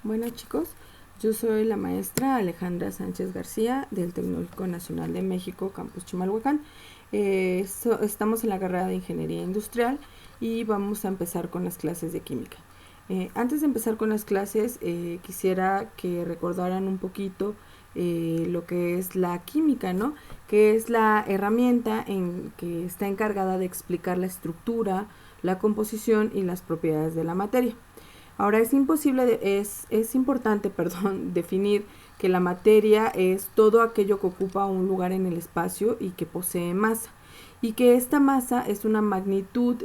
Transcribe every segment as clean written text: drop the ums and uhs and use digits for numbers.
Bueno chicos, yo soy la maestra Alejandra Sánchez García del Tecnológico Nacional de México, Campus Chimalhuacán. Estamos en la carrera de Ingeniería Industrial y vamos a empezar con las clases de química. Antes de empezar con las clases, quisiera que recordaran un poquito lo que es la química, ¿no? Que es la herramienta que está encargada de explicar la estructura, la composición y las propiedades de la materia. Ahora es importante, perdón, definir que la materia es todo aquello que ocupa un lugar en el espacio y que posee masa, y que esta masa es una magnitud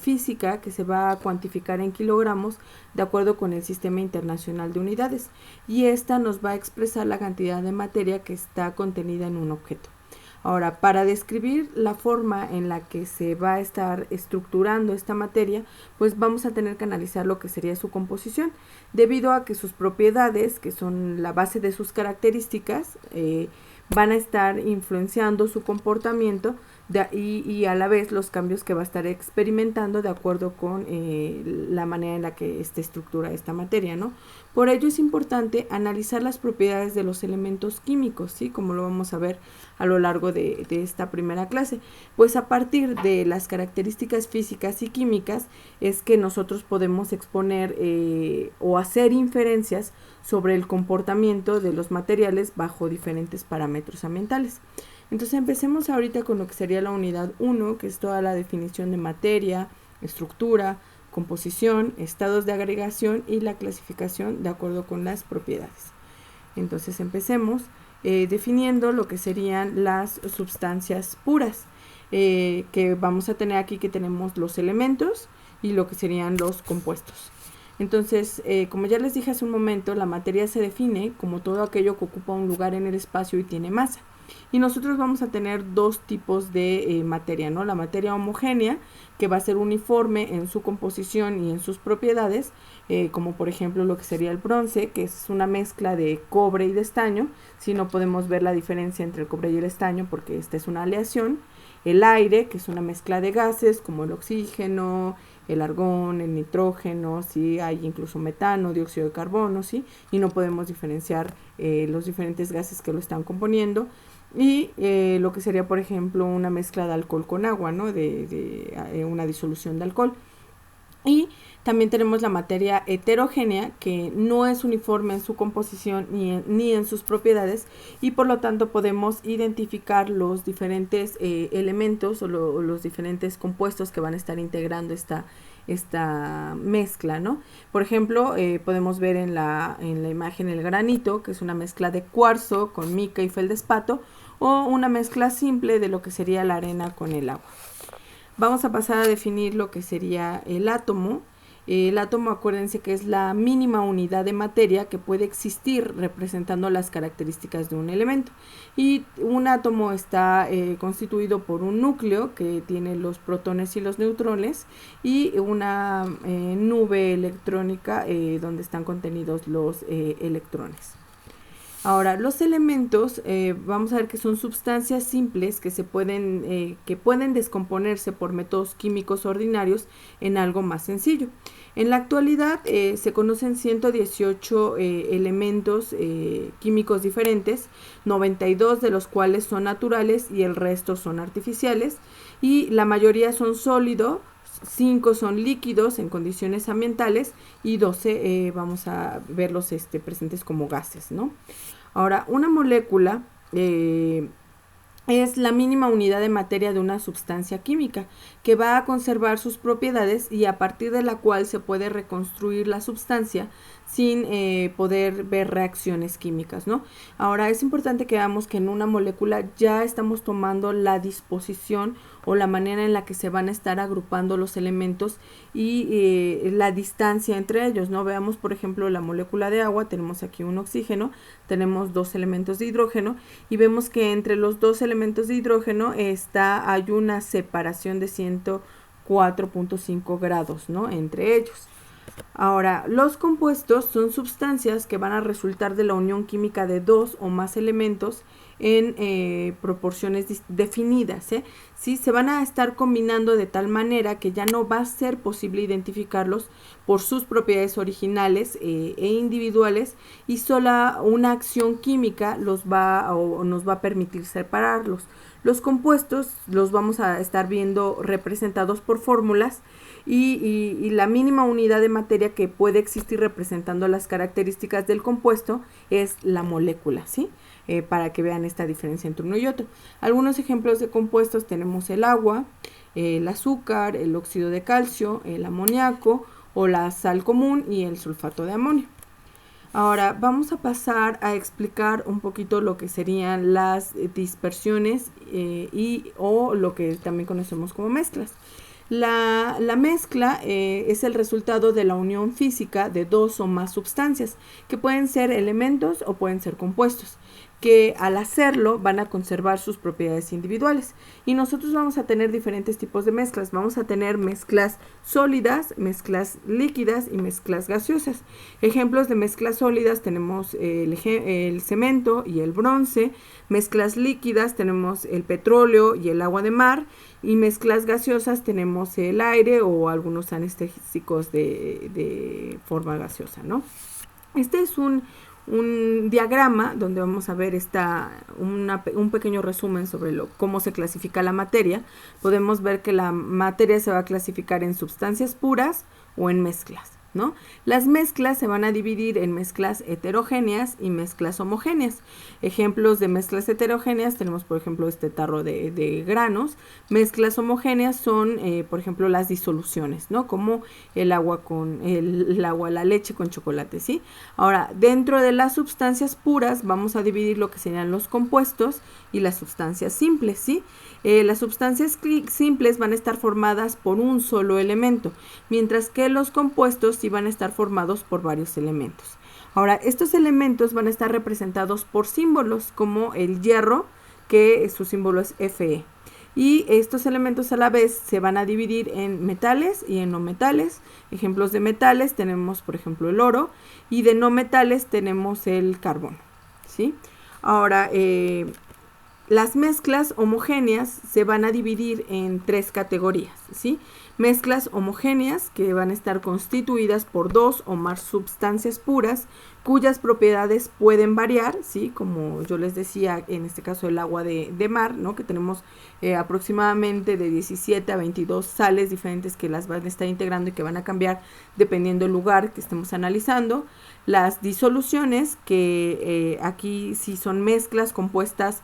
física que se va a cuantificar en kilogramos de acuerdo con el Sistema Internacional de Unidades, y esta nos va a expresar la cantidad de materia que está contenida en un objeto. Ahora, para describir la forma en la que se va a estar estructurando esta materia, pues vamos a tener que analizar lo que sería su composición, debido a que sus propiedades, que son la base de sus características, van a estar influenciando su comportamiento y a la vez los cambios que va a estar experimentando de acuerdo con la manera en la que esté estructura esta materia, ¿no? Por ello es importante analizar las propiedades de los elementos químicos, ¿sí? Como lo vamos a ver a lo largo de esta primera clase. Pues a partir de las características físicas y químicas es que nosotros podemos exponer o hacer inferencias sobre el comportamiento de los materiales bajo diferentes parámetros ambientales. Entonces empecemos ahorita con lo que sería la unidad 1, que es toda la definición de materia, estructura, composición, estados de agregación y la clasificación de acuerdo con las propiedades. Entonces empecemos definiendo lo que serían las sustancias puras, que vamos a tener aquí, que tenemos los elementos y lo que serían los compuestos. Entonces, como ya les dije hace un momento, la materia se define como todo aquello que ocupa un lugar en el espacio y tiene masa. Y nosotros vamos a tener dos tipos de materia, ¿no? La materia homogénea, que va a ser uniforme en su composición y en sus propiedades, como por ejemplo lo que sería el bronce, que es una mezcla de cobre y de estaño. Si no podemos ver la diferencia entre el cobre y el estaño porque esta es una aleación. El aire, que es una mezcla de gases como el oxígeno, el argón, el nitrógeno, ¿sí? Hay incluso metano, dióxido de carbono, ¿sí? Y no podemos diferenciar los diferentes gases que lo están componiendo. Y lo que sería, por ejemplo, una mezcla de alcohol con agua, ¿no? De una disolución de alcohol. Y también tenemos la materia heterogénea, que no es uniforme en su composición ni en sus propiedades, y por lo tanto podemos identificar los diferentes elementos o los diferentes compuestos que van a estar integrando esta mezcla, ¿no? Por ejemplo, podemos ver en la imagen el granito, que es una mezcla de cuarzo con mica y feldespato, o una mezcla simple de lo que sería la arena con el agua. Vamos a pasar a definir lo que sería el átomo. El átomo, acuérdense que es la mínima unidad de materia que puede existir representando las características de un elemento. Y un átomo está constituido por un núcleo que tiene los protones y los neutrones, y una nube electrónica donde están contenidos los electrones. Ahora, los elementos, vamos a ver que son sustancias simples que pueden descomponerse por métodos químicos ordinarios en algo más sencillo. En la actualidad se conocen 118 elementos químicos diferentes, 92 de los cuales son naturales y el resto son artificiales, y la mayoría son sólidos. 5 son líquidos en condiciones ambientales y 12 vamos a verlos presentes como gases, ¿no? Ahora, una molécula es la mínima unidad de materia de una sustancia química que va a conservar sus propiedades y a partir de la cual se puede reconstruir la sustancia sin poder ver reacciones químicas, ¿no? Ahora es importante que veamos que en una molécula ya estamos tomando la disposición o la manera en la que se van a estar agrupando los elementos y la distancia entre ellos, ¿no? Veamos, por ejemplo, la molécula de agua. Tenemos aquí un oxígeno, tenemos dos elementos de hidrógeno y vemos que entre los dos elementos de hidrógeno hay una separación de 104.5 grados, ¿no? Entre ellos. Ahora, los compuestos son sustancias que van a resultar de la unión química de dos o más elementos en proporciones definidas, ¿eh? ¿Sí? Se van a estar combinando de tal manera que ya no va a ser posible identificarlos por sus propiedades originales e individuales, y sola una acción química nos va a permitir separarlos. Los compuestos los vamos a estar viendo representados por fórmulas, y la mínima unidad de materia que puede existir representando las características del compuesto es la molécula, ¿sí? Para que vean esta diferencia entre uno y otro. Algunos ejemplos de compuestos tenemos el agua, el azúcar, el óxido de calcio, el amoníaco o la sal común y el sulfato de amonio. Ahora vamos a pasar a explicar un poquito lo que serían las dispersiones o lo que también conocemos como mezclas. La mezcla es el resultado de la unión física de dos o más sustancias, que pueden ser elementos o pueden ser compuestos, que al hacerlo van a conservar sus propiedades individuales. Y nosotros vamos a tener diferentes tipos de mezclas. Vamos a tener mezclas sólidas, mezclas líquidas y mezclas gaseosas. Ejemplos de mezclas sólidas tenemos el cemento y el bronce. Mezclas líquidas tenemos el petróleo y el agua de mar. Y mezclas gaseosas tenemos el aire o algunos anestésicos de forma gaseosa, ¿no? Este es un diagrama donde vamos a ver un pequeño resumen sobre cómo se clasifica la materia. Podemos ver que la materia se va a clasificar en sustancias puras o en mezclas, ¿no? Las mezclas se van a dividir en mezclas heterogéneas y mezclas homogéneas. Ejemplos de mezclas heterogéneas tenemos, por ejemplo, este tarro de granos. Mezclas homogéneas son, por ejemplo, las disoluciones, ¿no? Como la leche con chocolate, ¿sí? Ahora, dentro de las sustancias puras vamos a dividir lo que serían los compuestos y las sustancias simples, ¿sí? Las sustancias simples van a estar formadas por un solo elemento, mientras que los compuestos sí van a estar formados por varios elementos. Ahora, estos elementos van a estar representados por símbolos, como el hierro, que su símbolo es Fe. Y estos elementos a la vez se van a dividir en metales y en no metales. Ejemplos de metales tenemos, por ejemplo, el oro, y de no metales tenemos el carbón, ¿sí? Ahora, las mezclas homogéneas se van a dividir en tres categorías, ¿sí? Mezclas homogéneas, que van a estar constituidas por dos o más sustancias puras, cuyas propiedades pueden variar, ¿sí? Como yo les decía, en este caso el agua de mar, ¿no? Que tenemos aproximadamente de 17 a 22 sales diferentes que las van a estar integrando y que van a cambiar dependiendo del lugar que estemos analizando. Las disoluciones, que aquí sí son mezclas compuestas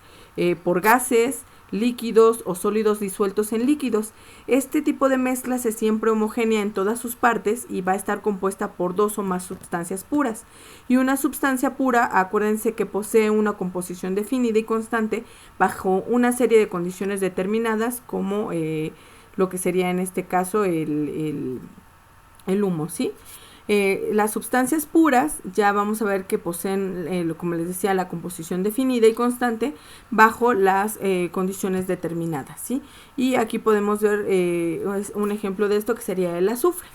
por gases, líquidos o sólidos disueltos en líquidos. Este tipo de mezcla es siempre homogénea en todas sus partes y va a estar compuesta por dos o más sustancias puras. Y una sustancia pura, acuérdense que posee una composición definida y constante bajo una serie de condiciones determinadas, como lo que sería en este caso el humo, ¿sí? Las sustancias puras ya vamos a ver que poseen, como les decía, la composición definida y constante bajo las condiciones determinadas, ¿sí? Y aquí podemos ver un ejemplo de esto, que sería el azufre.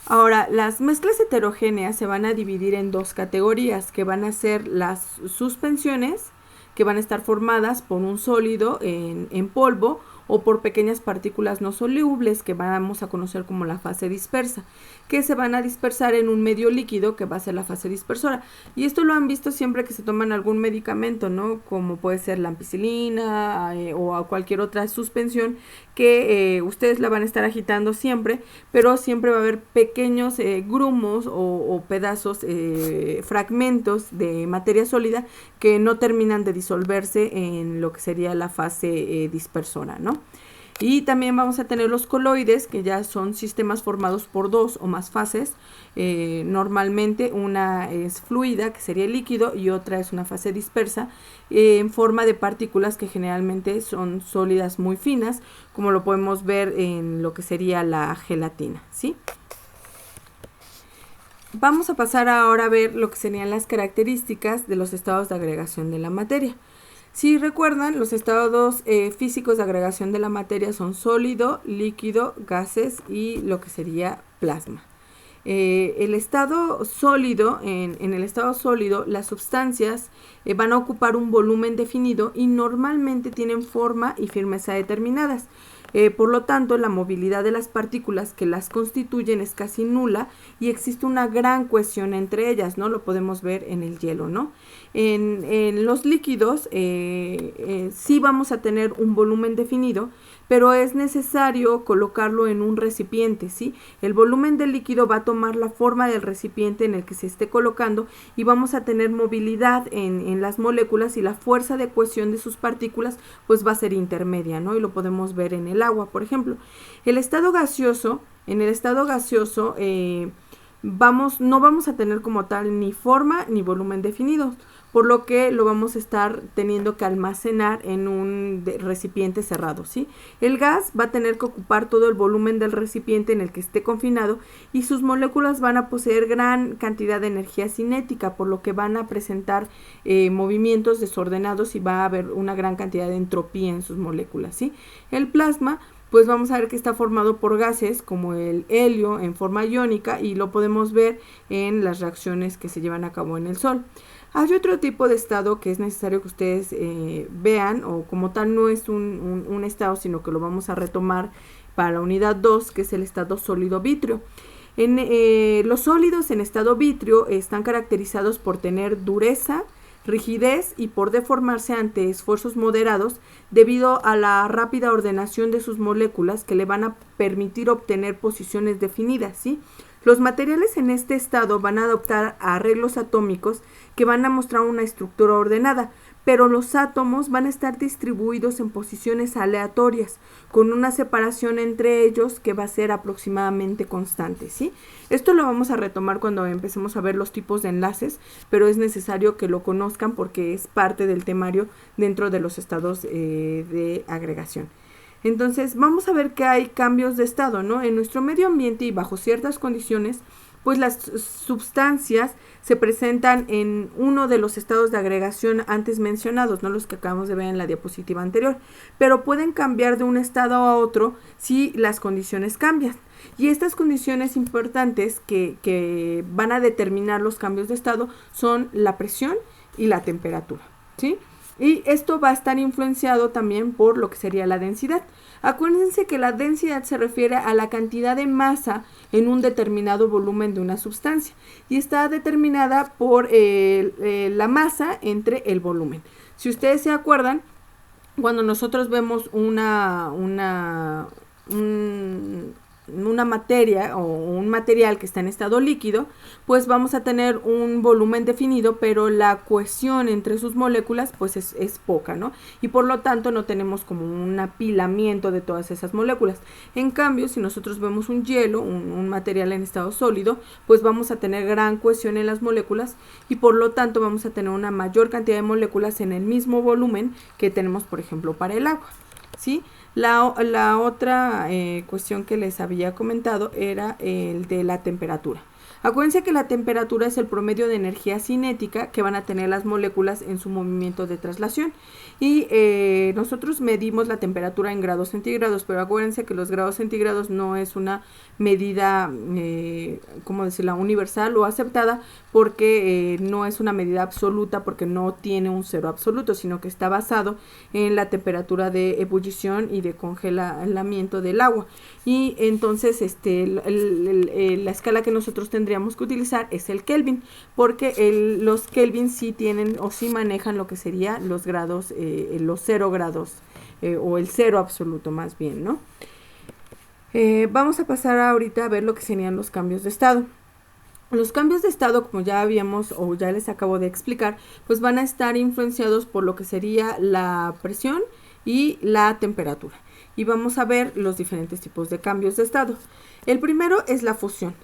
Ahora, las mezclas heterogéneas se van a dividir en dos categorías, que van a ser las suspensiones, que van a estar formadas por un sólido en polvo o por pequeñas partículas no solubles, que vamos a conocer como la fase dispersa, que se van a dispersar en un medio líquido, que va a ser la fase dispersora. Y esto lo han visto siempre que se toman algún medicamento, ¿no? Como puede ser la ampicilina o a cualquier otra suspensión, que ustedes la van a estar agitando siempre, pero siempre va a haber pequeños grumos o pedazos, fragmentos de materia sólida que no terminan de disolverse en lo que sería la fase dispersora, ¿no? Y también vamos a tener los coloides, que ya son sistemas formados por dos o más fases. Normalmente una es fluida, que sería el líquido, y otra es una fase dispersa, en forma de partículas que generalmente son sólidas muy finas, como lo podemos ver en lo que sería la gelatina, ¿sí? Vamos a pasar ahora a ver lo que serían las características de los estados de agregación de la materia. Si recuerdan, los estados físicos de agregación de la materia son sólido, líquido, gases y lo que sería plasma. el estado sólido, en el estado sólido, las sustancias van a ocupar un volumen definido y normalmente tienen forma y firmeza determinadas. Por lo tanto, la movilidad de las partículas que las constituyen es casi nula y existe una gran cohesión entre ellas, ¿no? Lo podemos ver en el hielo, ¿no? En los líquidos sí vamos a tener un volumen definido, pero es necesario colocarlo en un recipiente, ¿sí? El volumen del líquido va a tomar la forma del recipiente en el que se esté colocando y vamos a tener movilidad en las moléculas y la fuerza de cohesión de sus partículas pues va a ser intermedia, ¿no? Y lo podemos ver en el agua, por ejemplo. En el estado gaseoso no vamos a tener como tal ni forma ni volumen definidos, por lo que lo vamos a estar teniendo que almacenar en un recipiente cerrado, ¿sí? El gas va a tener que ocupar todo el volumen del recipiente en el que esté confinado y sus moléculas van a poseer gran cantidad de energía cinética, por lo que van a presentar movimientos desordenados y va a haber una gran cantidad de entropía en sus moléculas, ¿sí? El plasma pues vamos a ver que está formado por gases como el helio en forma iónica y lo podemos ver en las reacciones que se llevan a cabo en el Sol. Hay otro tipo de estado que es necesario que ustedes vean, o como tal no es un estado, sino que lo vamos a retomar para la unidad 2, que es el estado sólido vítreo. Los sólidos en estado vítreo están caracterizados por tener dureza, rigidez y por deformarse ante esfuerzos moderados debido a la rápida ordenación de sus moléculas que le van a permitir obtener posiciones definidas, ¿sí? Los materiales en este estado van a adoptar arreglos atómicos que van a mostrar una estructura ordenada, pero los átomos van a estar distribuidos en posiciones aleatorias, con una separación entre ellos que va a ser aproximadamente constante, ¿sí? Esto lo vamos a retomar cuando empecemos a ver los tipos de enlaces, pero es necesario que lo conozcan porque es parte del temario dentro de los estados de agregación. Entonces, vamos a ver que hay cambios de estado, ¿no? En nuestro medio ambiente y bajo ciertas condiciones, pues las sustancias se presentan en uno de los estados de agregación antes mencionados, no los que acabamos de ver en la diapositiva anterior, pero pueden cambiar de un estado a otro si las condiciones cambian. Y estas condiciones importantes que van a determinar los cambios de estado son la presión y la temperatura, ¿sí? Y esto va a estar influenciado también por lo que sería la densidad. Acuérdense que la densidad se refiere a la cantidad de masa en un determinado volumen de una sustancia y está determinada por la masa entre el volumen. Si ustedes se acuerdan, cuando nosotros vemos una materia o un material que está en estado líquido, pues vamos a tener un volumen definido, pero la cohesión entre sus moléculas pues es poca, ¿no? Y por lo tanto no tenemos como un apilamiento de todas esas moléculas. En cambio, si nosotros vemos un hielo, un material en estado sólido, pues vamos a tener gran cohesión en las moléculas y por lo tanto vamos a tener una mayor cantidad de moléculas en el mismo volumen que tenemos, por ejemplo, para el agua, ¿sí? La otra cuestión que les había comentado era el de la temperatura. Acuérdense que la temperatura es el promedio de energía cinética que van a tener las moléculas en su movimiento de traslación. Y nosotros medimos la temperatura en grados centígrados, pero acuérdense que los grados centígrados no es una medida, ¿cómo decirla?, universal o aceptada, porque no es una medida absoluta, porque no tiene un cero absoluto, sino que está basado en la temperatura de ebullición y de congelamiento del agua. Y entonces la escala que nosotros tendríamos que utilizar es el Kelvin, porque los Kelvin sí tienen o sí manejan lo que serían los grados, los 0 grados o el cero absoluto más bien, ¿no? Vamos a pasar ahorita a ver lo que serían los cambios de estado. Los cambios de estado, como ya habíamos o ya les acabo de explicar, pues van a estar influenciados por lo que sería la presión y la temperatura. Y vamos a ver los diferentes tipos de cambios de estado. El primero es la fusión.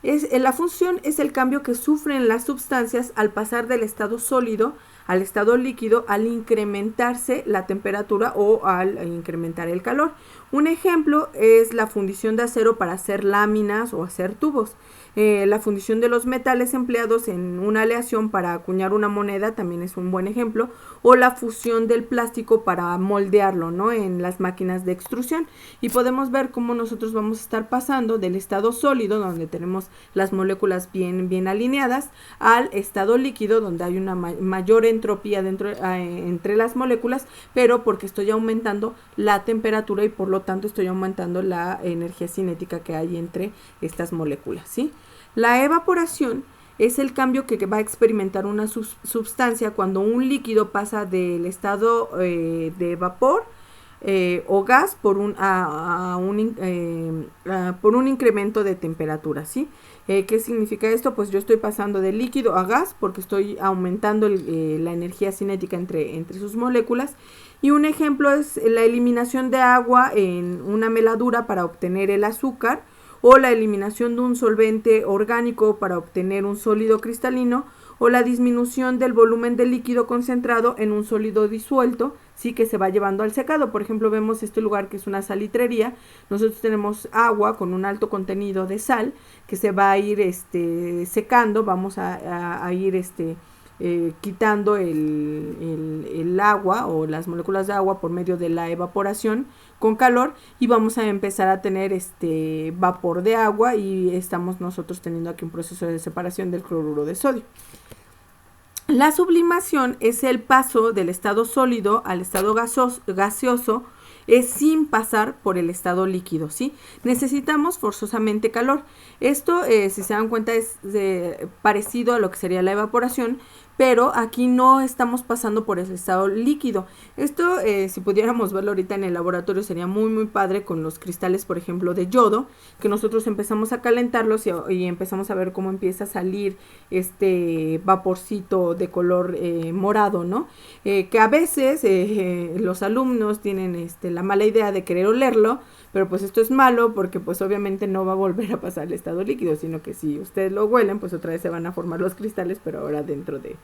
La fusión es el cambio que sufren las sustancias al pasar del estado sólido al estado líquido al incrementarse la temperatura o al incrementar el calor. Un ejemplo es la fundición de acero para hacer láminas o hacer tubos. La fundición de los metales empleados en una aleación para acuñar una moneda también es un buen ejemplo, o la fusión del plástico para moldearlo, ¿no? En las máquinas de extrusión. Y podemos ver cómo nosotros vamos a estar pasando del estado sólido, donde tenemos las moléculas bien alineadas, al estado líquido, donde hay una mayor entropía entre las moléculas, pero porque estoy aumentando la temperatura y por lo tanto estoy aumentando la energía cinética que hay entre estas moléculas, ¿sí? La evaporación es el cambio que va a experimentar una sustancia cuando un líquido pasa del estado de vapor o gas por un incremento de temperatura, ¿sí? ¿Qué significa esto? Pues yo estoy pasando de líquido a gas porque estoy aumentando la energía cinética entre sus moléculas. Y un ejemplo es la eliminación de agua en una meladura para obtener el azúcar, o la eliminación de un solvente orgánico para obtener un sólido cristalino, o la disminución del volumen del líquido concentrado en un sólido disuelto, sí, que se va llevando al secado. Por ejemplo, vemos este lugar que es una salitrería. Nosotros tenemos agua con un alto contenido de sal que se va a ir secando. Vamos a ir quitando el agua o las moléculas de agua por medio de la evaporación con calor, y vamos a empezar a tener vapor de agua, y estamos nosotros teniendo aquí un proceso de separación del cloruro de sodio. La sublimación es el paso del estado sólido al estado gaseoso sin pasar por el estado líquido, ¿sí? Necesitamos forzosamente calor. Esto, si se dan cuenta, es parecido a lo que sería la evaporación, pero aquí no estamos pasando por el estado líquido. Esto, si pudiéramos verlo ahorita en el laboratorio, sería muy padre con los cristales, por ejemplo, de yodo, que nosotros empezamos a calentarlos y empezamos a ver cómo empieza a salir este vaporcito de color morado, ¿no? Que a veces los alumnos tienen la mala idea de querer olerlo, pero pues esto es malo porque pues obviamente no va a volver a pasar el estado líquido, sino que si ustedes lo huelen, pues otra vez se van a formar los cristales, pero ahora dentro de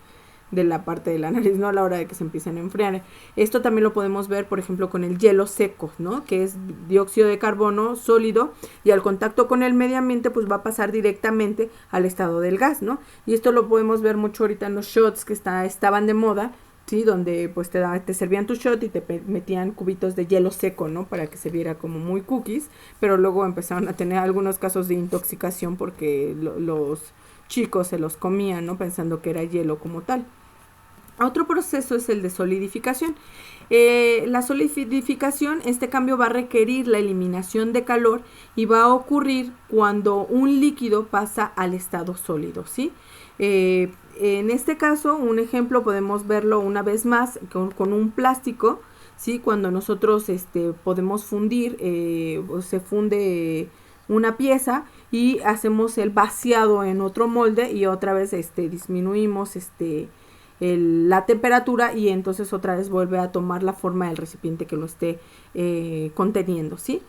la parte de la nariz, no a la hora de que se empiecen a enfriar. Esto también lo podemos ver, por ejemplo, con el hielo seco, ¿no? Que es dióxido de carbono sólido, y al contacto con el medio ambiente pues va a pasar directamente al estado del gas, ¿no? Y esto lo podemos ver mucho ahorita en los shots que estaban de moda, ¿sí? Donde pues te servían tu shot y te metían cubitos de hielo seco, ¿no? Para que se viera como muy cookies, pero luego empezaron a tener algunos casos de intoxicación porque los chicos se los comían, ¿no? Pensando que era hielo como tal. Otro proceso es el de solidificación. La solidificación, este cambio va a requerir la eliminación de calor y va a ocurrir cuando un líquido pasa al estado sólido, ¿sí? En este caso, un ejemplo podemos verlo una vez más con un plástico, ¿sí? Cuando nosotros podemos fundir, se funde una pieza y hacemos el vaciado en otro molde y otra vez disminuimos la temperatura, y entonces otra vez vuelve a tomar la forma del recipiente que lo esté conteniendo, ¿sí?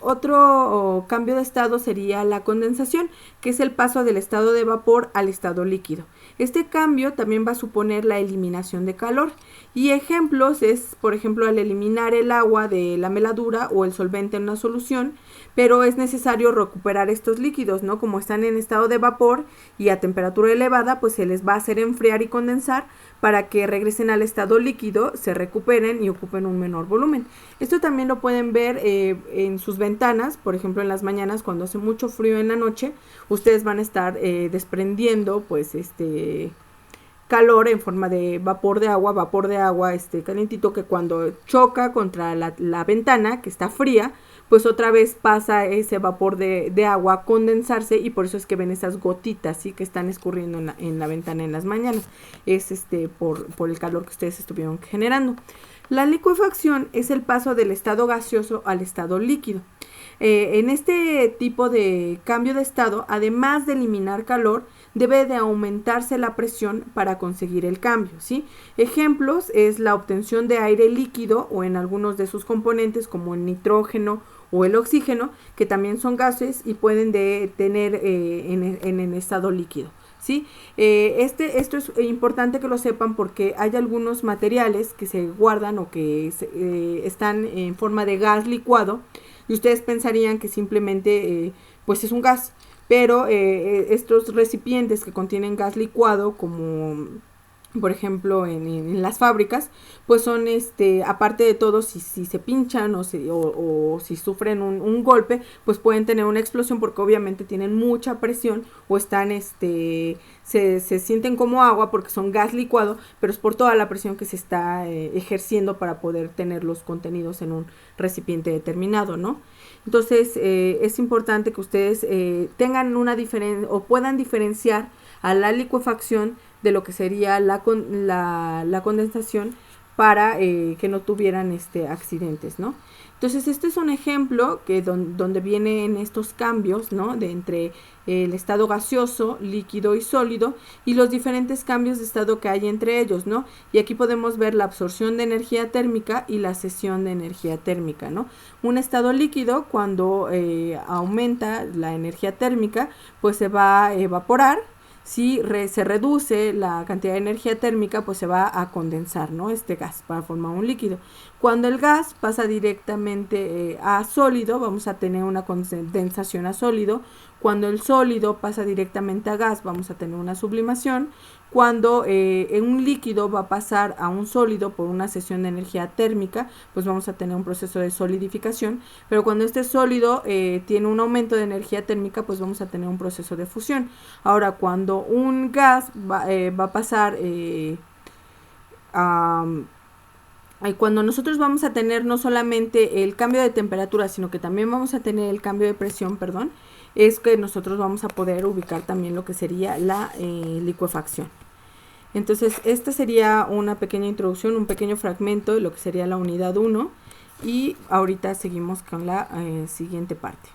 Otro cambio de estado sería la condensación, que es el paso del estado de vapor al estado líquido. Este cambio también va a suponer la eliminación de calor, y ejemplos es, por ejemplo, al eliminar el agua de la meladura o el solvente en una solución, pero es necesario recuperar estos líquidos, ¿no? Como están en estado de vapor y a temperatura elevada, pues se les va a hacer enfriar y condensar para que regresen al estado líquido, se recuperen y ocupen un menor volumen. Esto también lo pueden ver en sus ventanas, por ejemplo, en las mañanas cuando hace mucho frío en la noche, ustedes van a estar desprendiendo pues calor en forma de vapor de agua calientito, que cuando choca contra la ventana que está fría, pues otra vez pasa ese vapor de agua a condensarse, y por eso es que ven esas gotitas, ¿sí? Que están escurriendo en la ventana en las mañanas. Es por el calor que ustedes estuvieron generando. La licuefacción es el paso del estado gaseoso al estado líquido. En este tipo de cambio de estado, además de eliminar calor, debe de aumentarse la presión para conseguir el cambio, ¿sí? Ejemplos es la obtención de aire líquido o en algunos de sus componentes como el nitrógeno o el oxígeno, que también son gases y pueden tener en el estado líquido, ¿sí? Esto es importante que lo sepan porque hay algunos materiales que se guardan o que están en forma de gas licuado, y ustedes pensarían que simplemente pues es un gas, pero estos recipientes que contienen gas licuado, como por ejemplo en las fábricas, pues son aparte de todo, si se pinchan o si sufren un golpe, pues pueden tener una explosión, porque obviamente tienen mucha presión o están se sienten como agua porque son gas licuado, pero es por toda la presión que se está ejerciendo para poder tener los contenidos en un recipiente determinado, ¿no? Entonces es importante que ustedes tengan una diferencia o puedan diferenciar a la licuefacción de lo que sería la condensación, para que no tuvieran accidentes, ¿no? Entonces este es un ejemplo que donde vienen estos cambios, ¿no? De entre el estado gaseoso, líquido y sólido, y los diferentes cambios de estado que hay entre ellos, ¿no? Y aquí podemos ver la absorción de energía térmica y la cesión de energía térmica, ¿no? Un estado líquido, cuando aumenta la energía térmica, pues se va a evaporar. Si se reduce la cantidad de energía térmica, pues se va a condensar, ¿no? Este gas para formar un líquido. Cuando el gas pasa directamente a sólido, vamos a tener una condensación a sólido. Cuando el sólido pasa directamente a gas, vamos a tener una sublimación. Cuando un líquido va a pasar a un sólido por una cesión de energía térmica, pues vamos a tener un proceso de solidificación. Pero cuando este sólido tiene un aumento de energía térmica, pues vamos a tener un proceso de fusión. Ahora, cuando un gas va a pasar cuando nosotros vamos a tener no solamente el cambio de temperatura, sino que también vamos a tener el cambio de presión, es que nosotros vamos a poder ubicar también lo que sería la licuefacción. Entonces, esta sería una pequeña introducción, un pequeño fragmento de lo que sería la unidad 1, y ahorita seguimos con la siguiente parte.